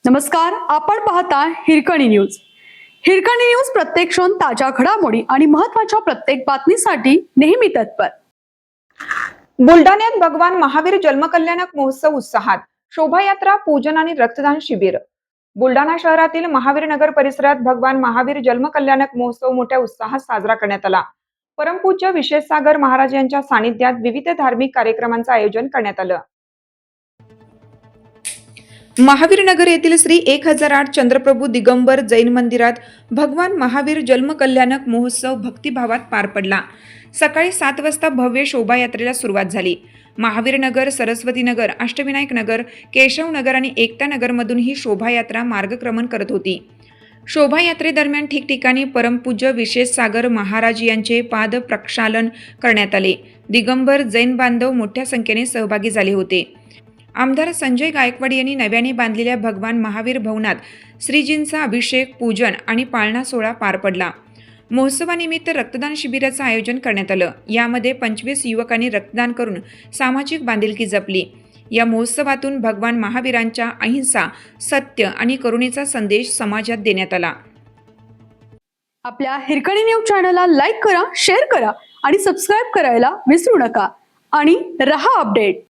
नमस्कार, आपण पाहता हिरकणी न्यूज. हिरकणी न्यूज प्रत्येक क्षण ताज्या घडामोडी आणि महत्त्वाच्या प्रत्येक बातमीसाठी नेहमी तत्पर. बुलढाण्यात भगवान महावीर जन्मकल्याणक महोत्सव उत्साहात. शोभायात्रा, पूजन आणि रक्तदान शिबिर. बुलढाणा शहरातील महावीर नगर परिसरात भगवान महावीर जन्मकल्याणक महोत्सव मोठ्या उत्साहात साजरा करण्यात आला. परमपूज्य विशेषसागर महाराज यांच्या सानिध्यात विविध धार्मिक कार्यक्रमांचे आयोजन करण्यात आलं. महावीर नगर येथील श्री 1008 चंद्रप्रभू दिगंबर जैन मंदिरात भगवान महावीर जन्मकल्याणक महोत्सव भक्तिभावात पार पडला. सकाळी 7 वाजता भव्य शोभायात्रेला सुरुवात झाली. महावीर नगर, सरस्वती नगर, अष्टविनायक नगर, केशव नगर आणि एकता नगरमधून ही शोभायात्रा मार्गक्रमण करत होती. शोभायात्रेदरम्यान ठिकठिकाणी परमपूज्य विशेषसागर महाराज यांचे पाद प्रक्षालन करण्यात आले. दिगंबर जैन बांधव मोठ्या संख्येने सहभागी झाले होते. आमदार संजय गायकवाड यांनी नव्याने बांधलेल्या भगवान महावीर भवनात श्रीजींचा अभिषेक, पूजन आणि पाळणा सोहळा पार पडला. महोत्सवानिमित्त रक्तदान शिबिराचं आयोजन करण्यात आलं. यामध्ये 25 युवकांनी रक्तदान करून सामाजिक बांधिलकी जपली. या महोत्सवातून भगवान महावीरांच्या अहिंसा, सत्य आणि करुणेचा संदेश समाजात देण्यात आला. आपल्या हिरकणी न्यूज चॅनलला लाईक करा, शेअर करा आणि सबस्क्राईब करायला विसरू नका आणि रहा अपडेट.